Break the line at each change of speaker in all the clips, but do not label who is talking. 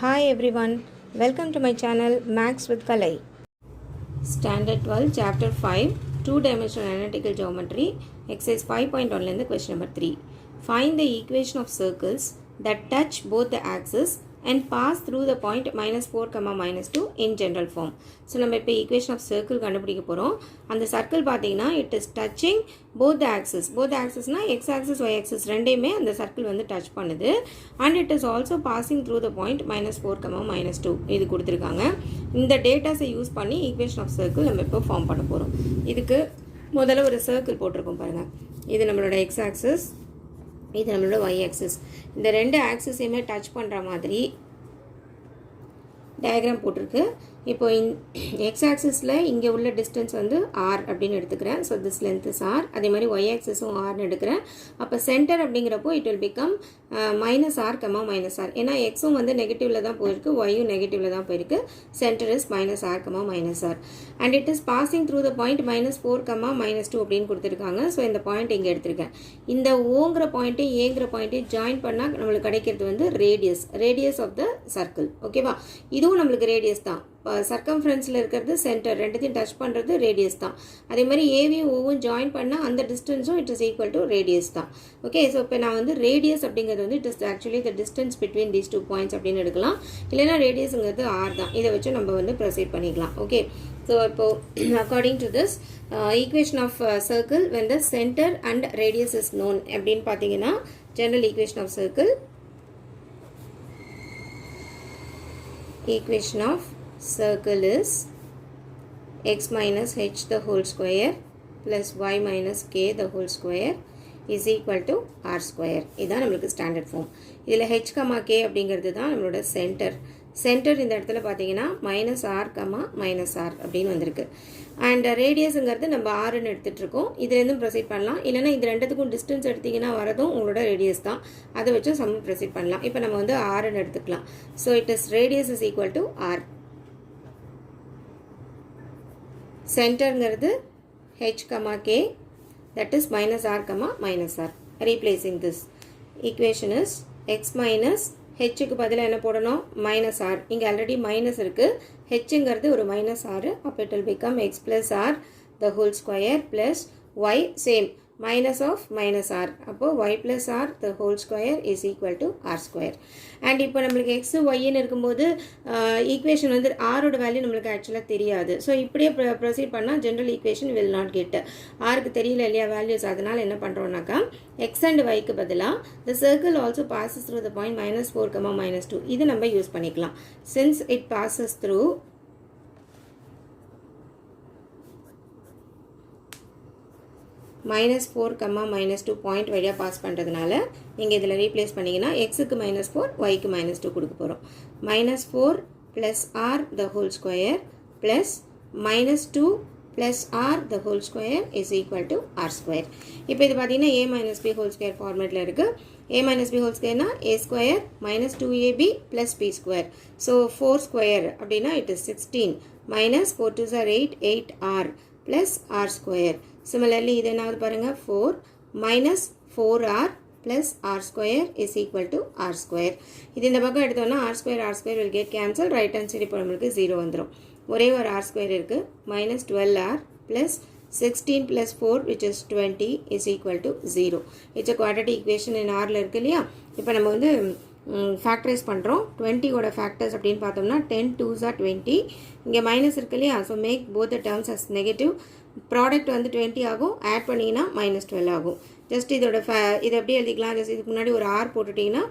Hi everyone, welcome to my channel Max with Kalai. Standard 12, Chapter 5, 2-dimensional analytical geometry, exercise 5.1 லேருந்து question number 3. Find the equation of circles that touch both the axes and pass through the point -4, -2 in general form. So நம்ம இப்போ equation of circle கண்டுபிடிக்க போகிறோம். அந்த circle பார்த்தீங்கன்னா it is touching both the axes. both axesனா x axis y axis ரெண்டையுமே அந்த circle வந்து touch பண்ணுது and it is also passing through the point -4, -2 இது கொடுத்துருக்காங்க. இந்த டேட்டாஸை யூஸ் பண்ணி equation of circle நம்ம இப்போ ஃபார்ம் பண்ண போகிறோம். இதுக்கு முதல்ல ஒரு சர்க்கிள் போட்டிருக்கோம் பாருங்கள். இது நம்மளோட x axis, இது நம்மளோட y axis. இந்த ரெண்டு ஆக்சிஸையுமே டச் பண்ணுற மாதிரி டயக்ராம் போட்டிருக்கு. இப்போ எக்ஸ் ஆக்சிஸில் இங்கே உள்ள டிஸ்டன்ஸ் வந்து ஆர் அப்படின்னு எடுத்துக்கிறேன். So this length is r. அதே மாதிரி ஒய் ஆக்சிஸும் ஆர்னு எடுக்கிறேன். அப்போ சென்டர் அப்படிங்கிறப்போ it will become -r, -r. ஏன்னா எக்ஸும் வந்து நெகட்டிவில் தான் போயிருக்கு, ஒய்யும் நெகட்டிவில் தான் போயிருக்கு. Centre is -r, -r. And it is passing through the point -4, -2 அப்படின்னு கொடுத்துருக்காங்க. ஸோ இந்த பாயிண்ட் இங்கே எடுத்திருக்கேன். இந்த ஓங்கிற பாயிண்ட்டையும் ஏங்கிற பாயிண்ட்டையும் ஜாயின் பண்ணால் நம்மளுக்கு கிடைக்கிறது வந்து ரேடியஸ் ஆஃப் த சர்க்கிள். ஓகேவா? இதுவும் நம்மளுக்கு ரேடியஸ் தான். சர்க்கம்ஃபரன்ஸில் இருக்கிறது சென்டர், ரெண்டுத்தையும் டச் பண்ணுறது ரேடியஸ் தான். அதே மாதிரி ஏவியும் ஓவும் ஜாயின் பண்ணால் அந்த டிஸ்டன்ஸும் it is equal to radius தான். ஓகே, ஸோ இப்போ நான் வந்து ரேடியஸ் அப்படிங்கிறது வந்து it is actually the distance between these 2 points அப்படின்னு எடுக்கலாம். இல்லைனா ரேடியஸுங்கிறது ஆர் தான். இதை வச்சு நம்ம வந்து ப்ரொசீட் பண்ணிக்கலாம். ஓகே, ஸோ இப்போது according to this equation of circle when the center and radius is known அப்படின்னு பார்த்தீங்கன்னா general equation of circle, equation of circle is x minus h the whole square plus y minus k the whole square is equal to r square. இதுதான் நம்மளுக்கு standard form. இதில் h, k அப்படிங்கிறது தான் நம்மளோட centre இந்த இடத்துல பார்த்தீங்கன்னா -r, -r அப்படின்னு வந்திருக்கு. அண்ட் ரேடியஸுங்கிறது நம்ம ஆறுன்னு எடுத்துகிட்ருக்கோம். இதுலேருந்தும் ப்ரொசீட் பண்ணலாம். இல்லைனா இது ரெண்டுத்துக்கும் டிஸ்டன்ஸ் எடுத்திங்கன்னா வரதும் உங்களோட ரேடியஸ் தான். அதை வச்சு சம் ப்ரொசீட் பண்ணலாம். இப்போ நம்ம வந்து ஆறுன்னு எடுத்துக்கலாம். So it is radius is equal to R. சென்டருங்கிறது h, k, that is -r, -r. Replacing this equation is x minus ஹெச்சுக்கு பதிலாக என்ன போடணும்? -r. இங்கே ஆல்ரெடி மைனஸ் இருக்குது. ஹெச்சுங்கிறது ஒரு -r. அப்போ it will become x plus r the whole square plus y same minus of -r. அப்போது y plus r the whole square is equal to r square. And இப்போ நம்மளுக்கு x yன்னு இருக்கும்போது equation வந்து ஆரோட value நம்மளுக்கு ஆக்சுவலாக தெரியாது. ஸோ இப்படியே ப்ரொசீட் பண்ணால் general equation will not get. ஆருக்கு தெரியல இல்லையா வேல்யூஸ், அதனால் என்ன பண்ணுறோம்னாக்கா x அண்ட் yக்கு பதிலாக the circle also passes through the point -4, -2 இது நம்ம யூஸ் பண்ணிக்கலாம். since it passes through -4, -2 point வழியாக பாஸ் பண்ணுறதுனால நீங்கள் இதில் ரீப்ளேஸ் பண்ணிங்கன்னா எக்ஸுக்கு -4, ஒய்க்கு -2 கொடுக்க போகிறோம். -4 + r the whole square plus -2 + r the whole square is equal to r square. இப்போ இது பார்த்தீங்கன்னா a - b whole square ஃபார்மேட்டில் இருக்குது. a - b whole squareனா a square - 2ab + b square. So 4 square அப்படின்னா it is 16 - 4 2s are 8, 8r plus r square. Similarly, இது என்னாவது பாருங்கள் 4 minus 4r plus r square is equal to r square. இது இந்த பக்கம் எடுத்தோம்னா r square will get cancelled. Right hand side இப்போ நம்மளுக்கு 0 வந்துடும். ஒரே ஒரு r square இருக்குது. -12r plus 16 plus 4 which is 20 is equal to 0. It's a quadratic equation in rல இருக்கு இல்லையா? இப்போ நம்ம வந்து ஃபேக்டரைஸ் பண்ணுறோம். 20ஓட ஃபேக்டர்ஸ் அப்படின்னு பார்த்தோம்னா 10 2s are 20. இங்கே மைனஸ் இருக்கு இல்லையா? So make both the terms as negative. Product வந்து 20 ஆகும். ஆட் பண்ணிங்கன்னா -12 ஆகும். ஜஸ்ட் இதோட இதை எப்படி எழுதிக்கலாம்? ஜஸ்ட் இதுக்கு முன்னாடி ஒரு r போட்டுட்டிங்கன்னா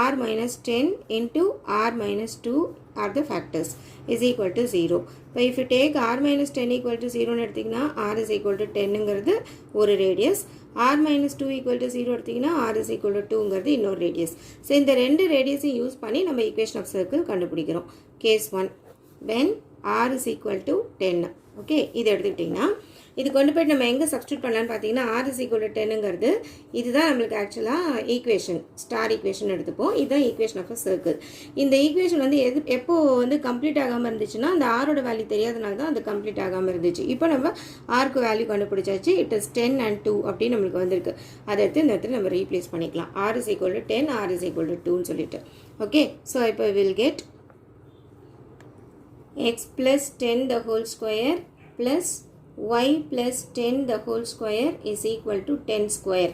r - 10 into r - 2 are the factors is equal to 0. இப்போ if you take r - 10 equal to 0ன்னு எடுத்திங்கன்னா r is equal to 10ங்கிறது ஒரு ரேடியஸ். r - 2 equal to 0 எடுத்திங்கன்னா r is equal to 2ங்கிறது இன்னொரு ரேடியஸ். ஸோ இந்த ரெண்டு ரேடியஸையும் யூஸ் பண்ணி நம்ம equation of circle கண்டுபிடிக்கிறோம். Case 1 when r is equal to 10. Okay, இது எடுத்துக்கிட்டிங்கன்னா இது கொண்டு போய்ட்டு நம்ம எங்கே சப்ஸ்டியூட் பண்ணலான்னு பார்த்தீங்கன்னா r is equal to 10ங்கிறது இதுதான் நம்மளுக்கு ஆக்சுவலாக ஈக்குவேஷன், ஸ்டார் ஈக்குவேஷன் எடுத்துப்போம். இதுதான் ஈக்குவேஷன் ஆஃப் அ சர்க்கிள். இந்த ஈக்குவேஷன் வந்து எப்போ வந்து கம்ப்ளீட் ஆகாமல் இருந்துச்சுன்னா அந்த ஆரோட வேல்யூ தெரியாதனால தான் அது கம்ப்ளீட் ஆகாமல் இருந்துச்சு. இப்போ நம்ம ஆருக்கு வேல்யூ கண்டுபிடிச்சாச்சு. இட் இஸ் 10 and 2 அப்படின்னு நம்மளுக்கு வந்திருக்கு. அதை எடுத்து இந்த இடத்துல நம்ம ரீப்ளேஸ் பண்ணிக்கலாம். r is equal to 10, r is equal to 2ன்னு சொல்லிட்டு. ஓகே, ஸோ இப்போ will get x plus 10 the whole square plus y plus 10 the whole square is equal to 10 square.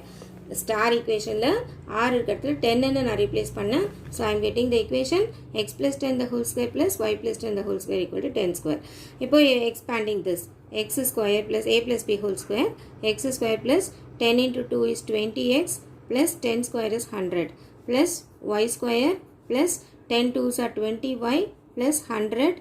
Star equation la r irukadhula 10 nu na replace panna, so I am getting the equation x plus 10 the whole square plus y plus 10 the whole square equal to 10 square. Ipo expanding this, x square plus a plus b whole square, x square plus 10 into 2 is 20x plus 10 square is 100 plus y square plus 10 2s are 20y plus 100.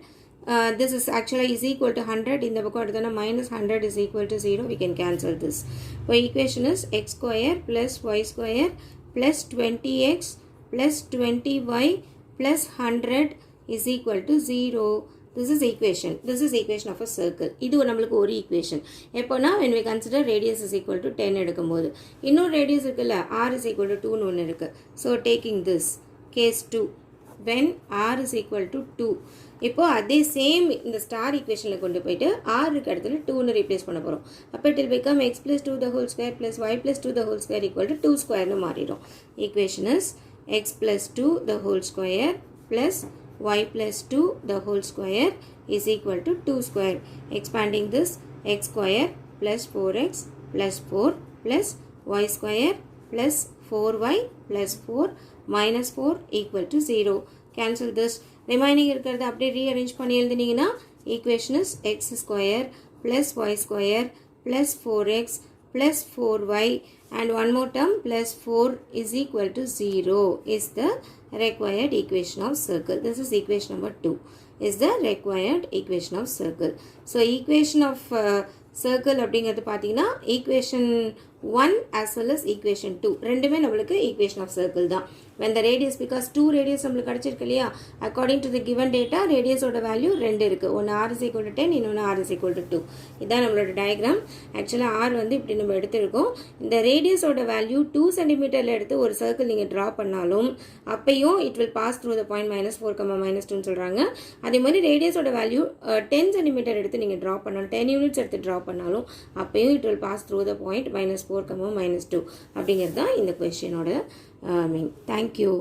This is actually is equal to 100. In the book minus 100 is equal to 0. We can cancel this. So equation is x square plus y square plus 20x plus 20y plus 100 is equal to 0. This is equation. This is equation of a circle. This is our equation. Now, when we consider radius is equal to 10, இன்னொரு radius இருக்குல்ல, r is equal to 2 ஒன்று இருக்கு. So, taking this, case 2, when r is equal to 2. இப்போ அதே same இந்த star ஈக்குவேஷனில் கொண்டு போயிட்டு ஆருக்கு இடத்துல 2ன்னு ரீப்ளேஸ் பண்ண போகிறோம். அப்போ it will become x plus 2 the whole square plus y plus 2 the whole square equal to 2 squareனு மாறிடும். Equation is x plus 2 the whole square plus y plus 2 the whole square is equal to 2 square. Expanding this, x square plus 4x plus 4 plus y square plus 4y plus 4 minus 4 equal to 0. Cancel this. Remaining இருக்கிறது அப்படியே rearrange பண்ணி எழுதினீங்கன்னா equation is x square plus y square plus 4x plus 4y and one more term plus 4 is equal to 0 is the required equation of circle. This is equation number 2 is the required equation of circle. So equation of circle அப்படிங்கிறது பார்த்தீங்கன்னா equation 1 as well as equation 2 ரெண்டுமே நம்மளுக்கு equation of circle தான். When the radius, because 2 radius நம்மளுக்கு கிடைச்சிருக்கு இல்லையா, according to the given data radius ஓட value 2 இருக்கு. ஒன்று r is equal to 10, இன்னொன்று r is equal to 2. இதான் நம்மளோட டயக்ராம். ஆக்சுவலாக r வந்து இப்படி நம்ம எடுத்திருக்கோம். இந்த ரேடியஸ் ஓட வேல்யூ 2 சென்டிமீட்டரில் எடுத்து ஒரு சர்க்கிள் நீங்கள் ட்ரா பண்ணாலும் அப்பையும் it will pass through the point -4, -2 சொல்கிறாங்க. அதே மாதிரி ரேடியஸோட வேல்யூ 10 சென்டிமீட்டர் எடுத்து நீங்கள் ட்ரா பண்ணாலும் 10 யூனிட்ஸ் எடுத்து ட்ரா பண்ணாலும் அப்பையும் it will pass through the point -4, -2 அப்படிங்கிறது தான் இந்த கொஸ்டினோட மீன். தேங்க்யூ.